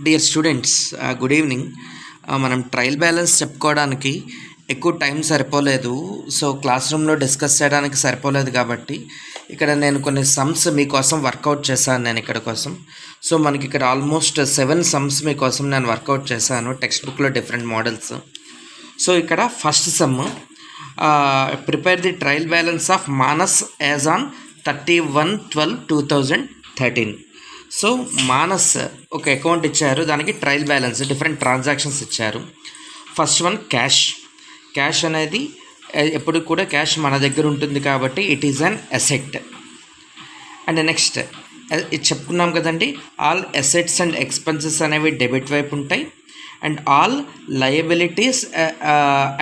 Dear students, good evening. మనం trial balance చెప్పుకోవడానికి ఎక్కువ టైం సరిపోలేదు. సో క్లాస్ రూమ్లో డిస్కస్ చేయడానికి సరిపోలేదు కాబట్టి ఇక్కడ నేను కొన్ని సమ్స్ మీకోసం వర్కౌట్ చేశాను నేను ఇక్కడ కోసం. సో మనకి ఇక్కడ ఆల్మోస్ట్ 7 సమ్స్ మీకోసం నేను వర్కౌట్ చేశాను టెక్స్ట్ బుక్లో డిఫరెంట్ మోడల్స్. సో ఇక్కడ first some, prepare the trial balance of Manas as on 31/12/2013. So Manas ఒక అకౌంట్ ఇచ్చారు, దానికి ట్రయల్ బ్యాలెన్స్ డిఫరెంట్ ట్రాన్సాక్షన్స్ ఇచ్చారు. ఫస్ట్ వన్ క్యాష్ అనేది ఎప్పుడు కూడా క్యాష్ మన దగ్గర ఉంటుంది కాబట్టి it is an asset. And next ఇది చెప్పుకున్నాం కదండి, ఆల్ అసెట్స్ అండ్ ఎక్స్పెన్సెస్ అనేవి డెబిట్ వైపు ఉంటాయి and all liabilities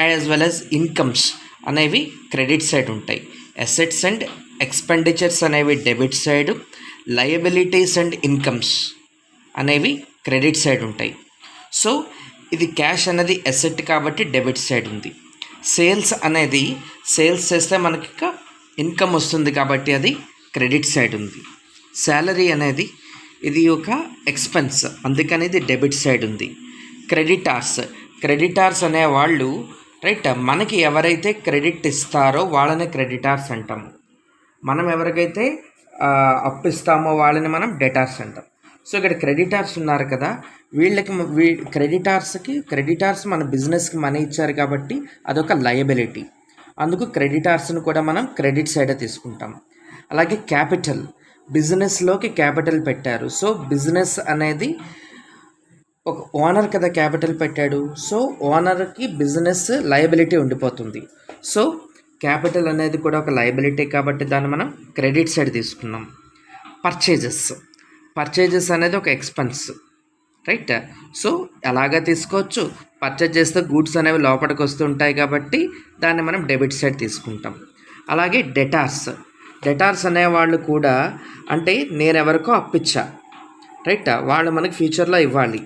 as well as incomes అనేవి క్రెడిట్ సైడ్ ఉంటాయి. అసెట్స్ అండ్ ఎక్స్పెండిచర్స్ అనేవి debit side, liabilities and incomes అనేవి క్రెడిట్ సైడ్ ఉంటాయి. సో ఇది క్యాష్ అనేది అసెట్ కాబట్టి డెబిట్ సైడ్ ఉంది. సేల్స్ అనేది సేల్స్ చేస్తే మనకి ఇన్కమ్ వస్తుంది కాబట్టి అది క్రెడిట్ సైడ్ ఉంది. శాలరీ అనేది ఇది ఒక ఎక్స్పెన్స్, అందుకని ఇది డెబిట్ సైడ్ ఉంది. క్రెడిటార్స్ అనేవాళ్ళు రైట్, మనకి ఎవరైతే క్రెడిట్ ఇస్తారో వాళ్ళని క్రెడిటార్స్ అంటాము. మనం ఎవరికైతే అప్పిస్తామో వాళ్ళని మనం డెటార్స్ అంటాం. సో ఇక్కడ క్రెడిటార్స్ ఉన్నారు కదా, వీళ్ళకి క్రెడిటార్స్ మన బిజినెస్కి మనీ ఇచ్చారు కాబట్టి అదొక లయబిలిటీ, అందుకు క్రెడిటార్స్ని కూడా మనం క్రెడిట్ సైడే తీసుకుంటాం. అలాగే క్యాపిటల్, బిజినెస్లోకి క్యాపిటల్ పెట్టారు. సో బిజినెస్ అనేది ఒక ఓనర్ కదా క్యాపిటల్ పెట్టాడు, సో ఓనర్కి బిజినెస్ లయబిలిటీ ఉండిపోతుంది. సో క్యాపిటల్ అనేది కూడా ఒక లయబిలిటీ కాబట్టి దాన్ని మనం క్రెడిట్ సైడ్ తీసుకున్నాం. పర్చేజెస్ అనేది ఒక ఎక్స్పెన్స్ రైట్. సో ఎలాగా తీసుకోవచ్చు, పర్చేజ్ చేస్తే గూడ్స్ అనేవి లోపలికి వస్తుంటాయి కాబట్టి దాన్ని మనం డెబిట్ సైడ్ తీసుకుంటాం. అలాగే డెటార్స్ అనేవాళ్ళు కూడా అంటే నేను ఎవరికో అప్పిచ్చా రైట్, వాళ్ళు మనకి ఫ్యూచర్లో ఇవ్వాలి.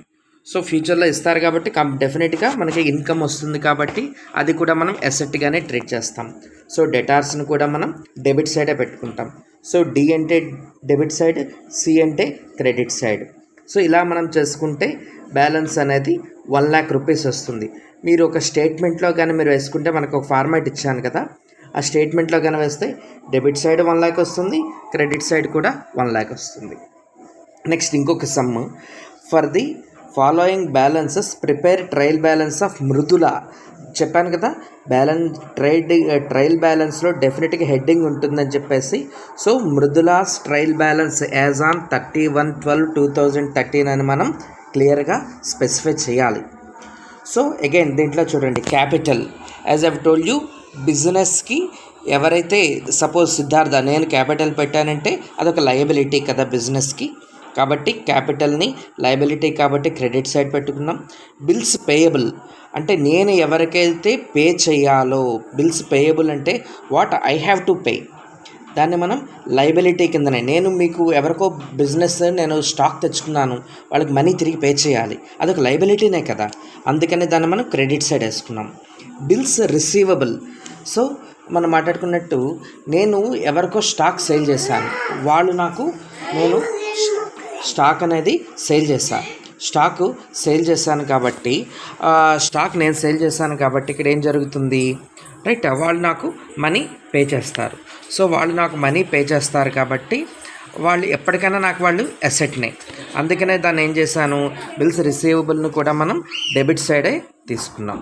సో ఫ్యూచర్లో ఇస్తారు కాబట్టి డెఫినెట్గా మనకి ఇన్కమ్ వస్తుంది కాబట్టి అది కూడా మనం అసెట్గానే ట్రీట్ చేస్తాం. సో డెటార్స్ని కూడా మనం డెబిట్ సైడే పెట్టుకుంటాం. సో డి అంటే డెబిట్ సైడ్, సి అంటే క్రెడిట్ సైడ్. సో ఇలా మనం చేసుకుంటే బ్యాలెన్స్ అనేది 1 lakh రూపీస్ వస్తుంది. మీరు ఒక స్టేట్మెంట్లో కానీ మీరు వేసుకుంటే మనకు ఒక ఫార్మాట్ ఇచ్చాను కదా, ఆ స్టేట్మెంట్లో కానీ వేస్తే డెబిట్ సైడ్ 1 lakh వస్తుంది, క్రెడిట్ సైడ్ కూడా 1 lakh వస్తుంది. నెక్స్ట్ ఇంకొక sum, for the following balances prepare trial balance of Mridula. చెప్పాను కదా ట్రయల్ బ్యాలెన్స్లో డెఫినెట్గా హెడ్డింగ్ ఉంటుందని చెప్పేసి. So Mridula's trial balance as on 31/12/2013 అని మనం క్లియర్గా స్పెసిఫై చేయాలి. సో అగైన్ దీంట్లో చూడండి, capital as I've told you, బిజినెస్కి ఎవరైతే సపోజ్ సిద్ధార్థ నేను క్యాపిటల్ పెట్టానంటే అదొక లయబిలిటీ కదా బిజినెస్కి, కాబట్టి క్యాపిటల్ని లయబిలిటీ కాబట్టి క్రెడిట్ సైడ్ పెట్టుకున్నాం. బిల్స్ పేయబుల్ అంటే నేను ఎవరికైతే పే చేయాలో, బిల్స్ పేయబుల్ అంటే what I have to pay, దాన్ని మనం లయబిలిటీ కిందనే, నేను మీకు ఎవరికో బిజినెస్ నేను స్టాక్ తెచ్చుకున్నాను వాళ్ళకి మనీ తిరిగి పే చేయాలి, అదొక లయబిలిటీనే కదా, అందుకని దాన్ని మనం క్రెడిట్ సైడ్ వేసుకున్నాం. బిల్స్ రిసీవబుల్, సో మనం మాట్లాడుకున్నట్టు నేను ఎవరికో స్టాక్ సేల్ చేశాను, వాళ్ళు నాకు నేను స్టాక్ అనేది సేల్ చేశాను కాబట్టి స్టాక్ నేను సేల్ చేశాను కాబట్టి ఇక్కడ ఏం జరుగుతుంది రైట్, వాళ్ళు నాకు మనీ పే చేస్తారు. సో వాళ్ళు నాకు మనీ పే చేస్తారు కాబట్టి వాళ్ళు ఎప్పటికైనా నాకు వాళ్ళు అసెట్నే, అందుకనే దాన్ని ఏం చేశాను, బిల్స్ రిసీవబుల్ని కూడా మనం డెబిట్ సైడే తీసుకున్నాం.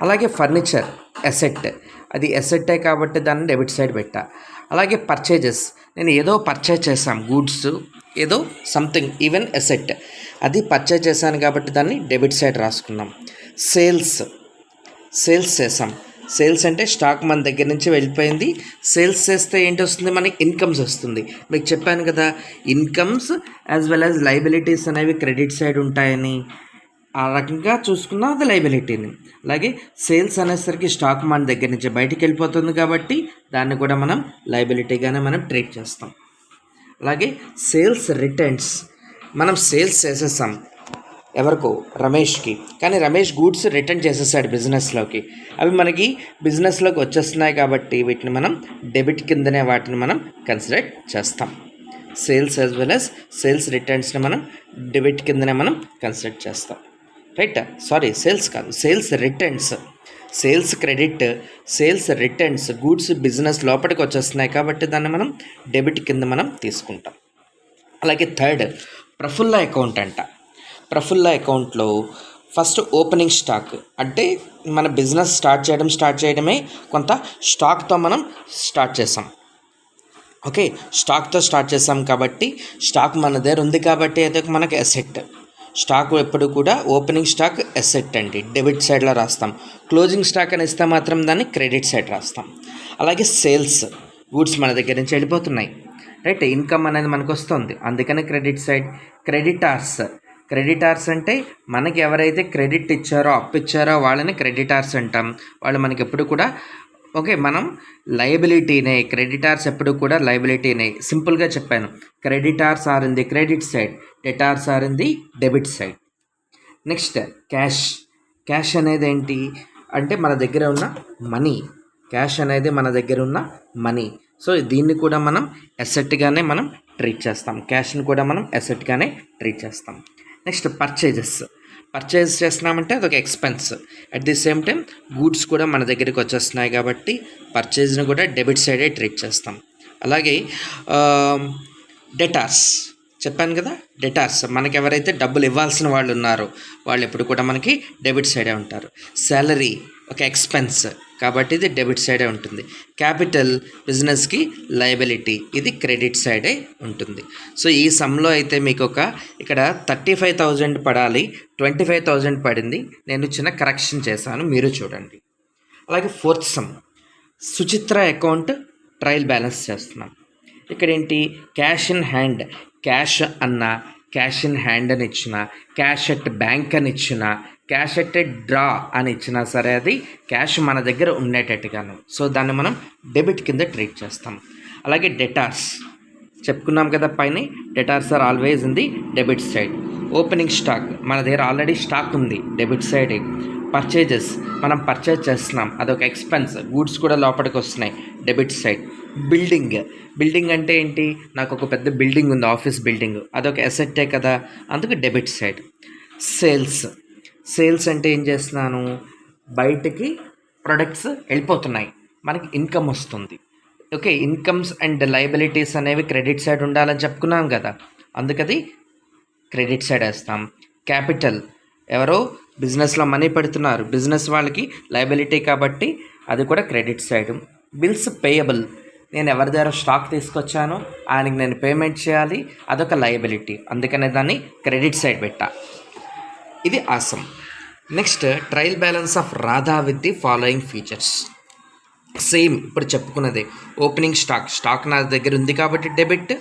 అలాగే ఫర్నిచర్ అసెట్, అది అసెట్టే కాబట్టి దాన్ని డెబిట్ సైడ్ పెట్టా. అలాగే పర్చేజెస్, నేను ఏదో పర్చేజ్ చేశాం గూడ్స్, ఏదో సంథింగ్ ఈవెన్ అసెట్, అది పర్చేజ్ చేశాను కాబట్టి దాన్ని డెబిట్ సైడ్ రాసుకున్నాం. సేల్స్ చేసాం, సేల్స్ అంటే స్టాక్ మన దగ్గర నుంచి వెళ్ళిపోయింది, సేల్స్ చేస్తే ఏంటి వస్తుంది, మనకి ఇన్కమ్స్ వస్తుంది. మీకు చెప్పాను కదా incomes as well as liabilities అనేవి క్రెడిట్ సైడ్ ఉంటాయని, ఆ రకంగా చూసుకున్నా అది లయబిలిటీని. అలాగే సేల్స్ అనేసరికి స్టాక్ మన దగ్గర నుంచి బయటికి వెళ్ళిపోతుంది కాబట్టి దాన్ని కూడా మనం లయబిలిటీగానే మనం ట్రీట్ చేస్తాం. అలాగే సేల్స్ రిటర్న్స్, మనం సేల్స్ చేసేసాం ఎవరికో రమేష్కి, కానీ రమేష్ గూడ్స్ రిటర్న్ చేసేసాడు బిజినెస్లోకి, అవి మనకి బిజినెస్లోకి వచ్చేస్తున్నాయి కాబట్టి వీటిని మనం డెబిట్ కిందనే వాటిని మనం కన్సిడర్ చేస్తాం. Sales as well as sales రిటర్న్స్ని మనం డెబిట్ కిందనే మనం కన్సిడర్ చేస్తాం. రైట్, సారీ సేల్స్ కాదు, sales returns. Sales credit, sales returns, goods business లోపలికి వచ్చేస్తున్నాయి కాబట్టి దాన్ని మనం డెబిట్ కింద మనం తీసుకుంటాం. అలాగే థర్డ్ ప్రఫుల్ల అకౌంట్ అంట. ప్రఫుల్ల అకౌంట్లో ఫస్ట్ ఓపెనింగ్ స్టాక్, అంటే మన బిజినెస్ స్టార్ట్ చేయడమే కొంత స్టాక్తో మనం స్టార్ట్ చేసాం. ఓకే, స్టాక్తో స్టార్ట్ చేసాం కాబట్టి స్టాక్ మన దగ్గర ఉంది కాబట్టి అయితే మనకు అసెట్. స్టాక్ ఎప్పుడు కూడా ఓపెనింగ్ స్టాక్ అసెట్ అండి, డెబిట్ సైడ్లో రాస్తాం. క్లోజింగ్ స్టాక్ అని ఇస్తే మాత్రం దాన్ని క్రెడిట్ సైడ్ రాస్తాం. అలాగే సేల్స్, గూడ్స్ మన దగ్గర నుంచి వెళ్ళిపోతున్నాయి. రైట్, ఇన్కమ్ అనేది మనకు వస్తుంది, అందుకని క్రెడిట్ సైడ్. క్రెడిటార్స్ అంటే మనకి ఎవరైతే క్రెడిట్ ఇచ్చారో, అప్పు ఇచ్చారో వాళ్ళని క్రెడిటార్స్ అంటాం. వాళ్ళు మనకి ఎప్పుడు కూడా ఓకే, మనం లయబిలిటీనే. క్రెడిటార్స్ ఎప్పుడు కూడా లయబిలిటీనే. సింపుల్గా చెప్పాను, creditors are in the credit side, debtors are in the debit side. Next cash అనేది ఏంటి అంటే మన దగ్గర ఉన్న మనీ. క్యాష్ అనేది మన దగ్గర ఉన్న మనీ. సో దీన్ని కూడా మనం అసెట్గానే మనం ట్రీట్ చేస్తాం. క్యాష్ని కూడా మనం అసెట్గానే ట్రీట్ చేస్తాం. నెక్స్ట్ పర్చేజ్ చేస్తున్నామంటే అదొక expense. At the same time goods కూడా మన దగ్గరికి వచ్చేస్తున్నాయి కాబట్టి పర్చేజ్ని కూడా డెబిట్ సైడే ట్రీట్ చేస్తాం. అలాగే డెటార్స్ చెప్పాను కదా, డెటార్స్ మనకి ఎవరైతే డబ్బులు ఇవ్వాల్సిన వాళ్ళు ఉన్నారో వాళ్ళు ఎప్పుడు కూడా మనకి డెబిట్ సైడే ఉంటారు. శాలరీ ఒక ఎక్స్పెన్స్ కాబట్టి ఇది డెబిట్ సైడే ఉంటుంది. క్యాపిటల్ బిజినెస్కి లయబిలిటీ, ఇది క్రెడిట్ సైడే ఉంటుంది. సో ఈ సమ్లో అయితే మీకు ఇక్కడ 35,000 పడాలి, 25,000 పడింది. నేను చిన్న కరెక్షన్ చేశాను, మీరు చూడండి. అలాగే fourth sum Suchitra account trial balance చేస్తున్నాం. ఇక్కడ ఏంటి, క్యాష్ ఇన్ హ్యాండ్, క్యాష్ అన్న, క్యాష్ ఇన్ హ్యాండ్ అని ఇచ్చిన, క్యాష్ ఎట్ బ్యాంక్ అని ఇచ్చిన, క్యాష్ ఎట్ డ్రా అని ఇచ్చినా సరే అది క్యాష్ మన దగ్గర ఉండేటట్టుగాను. సో దాన్ని మనం డెబిట్ కింద ట్రీట్ చేస్తాం. అలాగే డెటార్స్ చెప్పుకున్నాం కదా పైన, debtors are always in the debit side. Opening stock మన దగ్గర ఆల్రెడీ స్టాక్ ఉంది, డెబిట్ సైడే. పర్చేజెస్ మనం పర్చేజ్ చేస్తున్నాం, అదొక ఎక్స్పెన్స్. గూడ్స్ కూడా లోపలికి వస్తున్నాయి, డెబిట్ సైడ్. బిల్డింగ్ అంటే ఏంటి, నాకు ఒక పెద్ద బిల్డింగ్ ఉంది, ఆఫీస్ బిల్డింగ్, అదొక అసెట్టే కదా, అందుకు డెబిట్ సైడ్. సేల్స్ అంటే ఏం చేస్తున్నాను, బయటికి ప్రొడక్ట్స్ వెళ్ళిపోతున్నాయి, మనకి ఇన్కమ్ వస్తుంది. ఓకే, ఇన్కమ్స్ అండ్ లయబిలిటీస్ అనేవి క్రెడిట్ సైడ్ ఉండాలని చెప్పుకున్నాం కదా, అందుకది క్రెడిట్ సైడ్ వేస్తాం. క్యాపిటల్, ఎవరో బిజినెస్లో మనీ పెడుతున్నారు, బిజినెస్ వాళ్ళకి లయబిలిటీ కాబట్టి అది కూడా క్రెడిట్ సైడ్. బిల్స్ పేయబుల్, నేను ఎవరి దగ్గర స్టాక్ తీసుకొచ్చానో ఆయనకి నేను పేమెంట్ చేయాలి, అదొక లయబిలిటీ, అందుకనే దాన్ని క్రెడిట్ సైడ్ పెట్టా. ఇది awesome. Next trial balance of Radha with the following features. Same ఇప్పుడు చెప్పుకున్నదే, ఓపెనింగ్ స్టాక్ నా దగ్గర ఉంది కాబట్టి డెబిట్.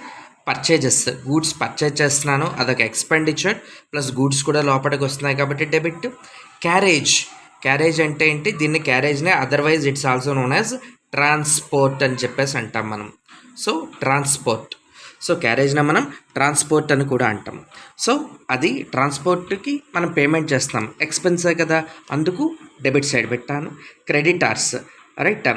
పర్చేజెస్, గూడ్స్ పర్చేజ్ చేస్తున్నాను, అదొక ఎక్స్పెండిచర్, ప్లస్ గూడ్స్ కూడా లోపలికి వస్తున్నాయి కాబట్టి డెబిట్. క్యారేజ్ అంటే ఏంటి, దీన్ని క్యారేజ్నే otherwise it's also known as transport అని చెప్పేసి అంటాం మనం. సో ట్రాన్స్పోర్ట్, సో క్యారేజ్ని మనం ట్రాన్స్పోర్ట్ అని కూడా అంటాం. సో అది ట్రాన్స్పోర్ట్కి మనం పేమెంట్ చేస్తాం, ఎక్స్పెన్సే కదా, అందుకు డెబిట్ సైడ్ పెట్టాను. క్రెడిటార్స్, రైట్,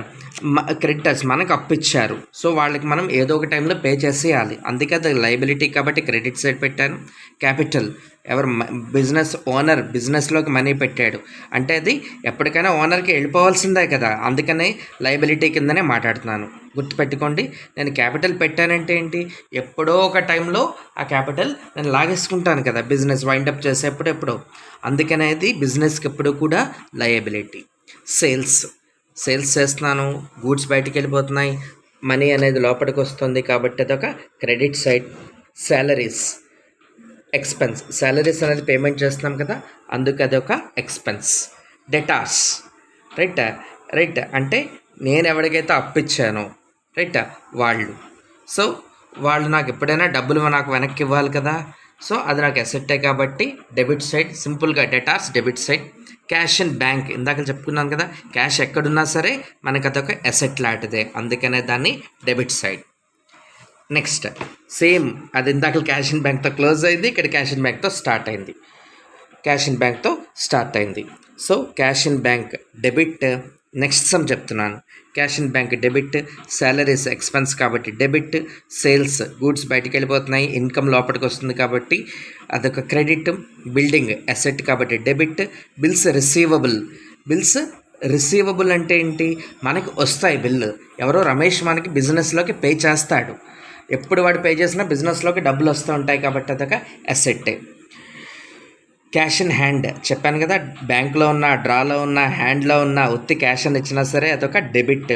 క్రెడిటర్స్ మనకు అప్పిచ్చారు, సో వాళ్ళకి మనం ఏదో ఒక టైంలో పే చేసేయాలి, అందుకే అది లయబిలిటీ కాబట్టి క్రెడిట్ సైడ్ పెట్టాను. క్యాపిటల్, ఎవరు బిజినెస్ ఓనర్ బిజినెస్లోకి మనీ పెట్టాడు అంటే అది ఎప్పటికైనా ఓనర్కి వెళ్ళిపోవాల్సిందే కదా, అందుకనే లయబిలిటీ కిందనే మాట్లాడుతున్నాను. గుర్తుపెట్టుకోండి, నేను క్యాపిటల్ పెట్టానంటే ఏంటి, ఎప్పుడో ఒక టైంలో ఆ క్యాపిటల్ నేను లాగేసుకుంటాను కదా బిజినెస్ వైండప్ చేసేప్పుడు ఎప్పుడో, అందుకనేది బిజినెస్కి ఎప్పుడు కూడా లయబిలిటీ. సేల్స్ చేస్తున్నాను, గూడ్స్ బయటికి వెళ్ళిపోతున్నాయి, మనీ అనేది లోపలికి వస్తుంది కాబట్టి అదొక credit side. Salaries expense, salaries అనేది పేమెంట్ చేస్తున్నాం కదా, అందుకు అదొక ఎక్స్పెన్స్. డెటార్స్, రైట్ అంటే నేను ఎవరికైతే అప్పిచ్చానో రైట్ వాళ్ళు నాకు ఎప్పుడైనా డబ్బులు నాకు వెనక్కి ఇవ్వాలి కదా, సో అది నాకు అసెట్టే కాబట్టి డెబిట్ సైడ్. సింపుల్గా debtors debit side. Cash in bank, ఇందాక చెప్పుకున్నాను కదా, క్యాష్ ఎక్కడున్నా సరే మనకు అదొక అసెట్ లాంటిదే, అందుకనే దాన్ని డెబిట్ సైడ్. నెక్స్ట్ సేమ్, అది ఇందాక క్యాష్ ఇన్ బ్యాంక్తో క్లోజ్ అయింది, ఇక్కడ క్యాష్ ఇన్ బ్యాంక్తో స్టార్ట్ అయింది. So cash in bank debit, next sum చెప్తున్నాను. Cash in bank debit, salaries expense కాబట్టి డెబిట్, సేల్స్ గూడ్స్ బయటికి వెళ్ళిపోతున్నాయి, ఇన్కమ్ లోపలికి వస్తుంది కాబట్టి అదొక క్రెడిట్, బిల్డింగ్ అసెట్ కాబట్టి డెబిట్, బిల్స్ రిసీవబుల్ అంటే ఏంటి? మనకి వస్తాయి బిల్లు, ఎవరో రమేష్ మనకి బిజినెస్లోకి పే చేస్తాడు, ఎప్పుడు వాడు పే చేసినా బిజినెస్లోకి డబ్బులు వస్తూ ఉంటాయి కాబట్టి అదొక అసెట్టే. క్యాష్ ఇన్ హ్యాండ్ చెప్పాను కదా, బ్యాంక్లో ఉన్న, డ్రాలో ఉన్న, హ్యాండ్లో ఉన్న ఉత్తి క్యాష్ అని ఇచ్చినా సరే అదొక డెబిట్.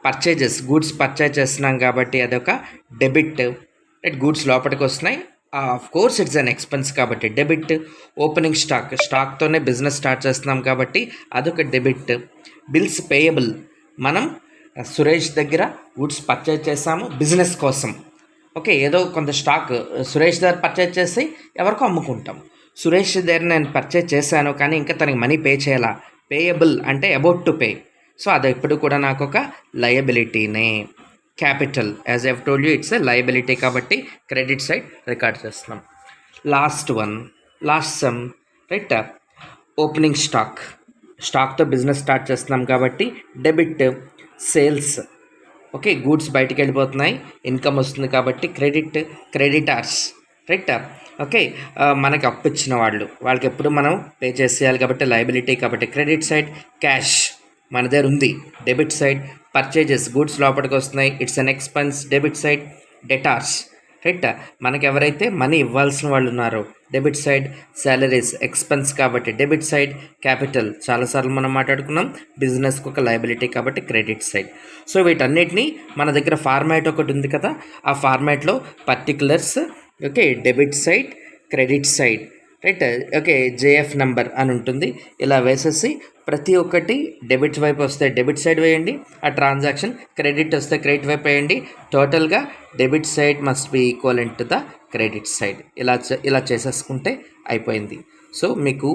పర్చేజెస్ గూడ్స్ పర్చేజ్ చేస్తున్నాం కాబట్టి అదొక డెబిట్. రైట్, గూడ్స్ లోపలికి వస్తున్నాయి, of course it's an expense కాబట్టి డెబిట్. ఓపెనింగ్ స్టాక్తోనే బిజినెస్ స్టార్ట్ చేస్తున్నాం కాబట్టి అదొక డెబిట్. బిల్స్ పేయబుల్, మనం సురేష్ దగ్గర గూడ్స్ పర్చేజ్ చేసాము బిజినెస్ కోసం, ఓకే, ఏదో కొంత స్టాక్ సురేష్ దగ్గర పర్చేజ్ చేసి ఎవరికో అమ్ముకుంటాం. సురేష్ దగ్గర నేను పర్చేజ్ చేశాను కానీ ఇంకా తనకి మనీ పే చేయాలా, పేయబుల్ అంటే అబౌట్ టు పే, సో అది ఎప్పుడు కూడా నాకు ఒక లయబిలిటీనే. Capital as I told you it's a liability కాబట్టి క్రెడిట్ సైడ్ రికార్డ్ చేస్తున్నాం. లాస్ట్ సమ్ రైట్, ఓపెనింగ్ స్టాక్తో బిజినెస్ స్టార్ట్ చేస్తున్నాం కాబట్టి డెబిట్. సేల్స్, ఓకే, గూడ్స్ బయటికి వెళ్ళిపోతున్నాయి, ఇన్కమ్ వస్తుంది కాబట్టి క్రెడిటార్స్ రైట్, ఓకే, మనకి అప్పు ఇచ్చిన వాళ్ళకి ఎప్పుడు మనం పే చేసేయాలి కాబట్టి లయబిలిటీ కాబట్టి క్రెడిట్ సైడ్. క్యాష్ మన దగ్గర ఉంది డెబిట్ సైడ్. పర్చేజెస్ గూడ్స్ లోపలికి వస్తున్నాయి, it's an expense debit side. Debtors right, మనకి ఎవరైతే మనీ ఇవ్వాల్సిన వాళ్ళు ఉన్నారో డెబిట్ సైడ్. సాలరీస్ ఎక్స్పెన్స్ కాబట్టి డెబిట్ సైడ్. క్యాపిటల్ చాలాసార్లు మనం మాట్లాడుకున్నాం, బిజినెస్కి ఒక లయబిలిటీ కాబట్టి క్రెడిట్ సైడ్. సో వీటన్నిటినీ మన దగ్గర ఫార్మాట్ ఒకటి ఉంది కదా, ఆ ఫార్మాట్లో particulars, okay, debit side, credit side right, okay, JF number అని ఉంటుంది, ఇలా వేసేసి ప్రతి ఒక్కటి డెబిట్ వైపు వస్తే డెబిట్ సైడ్ వేయండి, ఆ ట్రాన్సాక్షన్ క్రెడిట్ వస్తే క్రెడిట్ వైపు వేయండి, టోటల్గా debit side must be equivalent to the credit side. ఇలా చేసేసుకుంటే అయిపోయింది. సో మీకు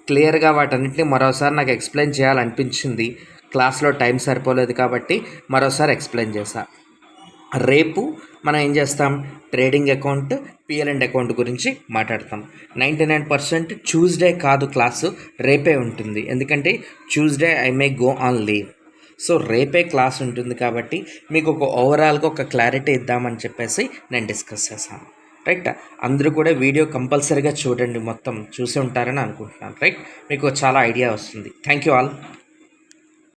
క్లియర్గా వాటన్నిటిని మరోసారి నాకు ఎక్స్ప్లెయిన్ చేయాలనిపించింది, క్లాస్లో టైం సరిపోలేదు కాబట్టి మరోసారి ఎక్స్ప్లెయిన్ చేశా. రేపు మనం ఏం చేస్తాం, trading account, PL and account గురించి మాట్లాడతాం. 99% ట్యూస్డే కాదు క్లాసు, రేపే ఉంటుంది, ఎందుకంటే Tuesday I may go on leave. So రేపే క్లాస్ ఉంటుంది కాబట్టి మీకు ఒక ఓవరాల్గా ఒక క్లారిటీ ఇద్దామని చెప్పేసి నేను డిస్కస్ చేశాను. రైట్, అందరూ కూడా వీడియో కంపల్సరీగా చూడండి, మొత్తం చూసి ఉంటారని అనుకుంటున్నాను. రైట్, మీకు చాలా ఐడియా వస్తుంది. Thank you all.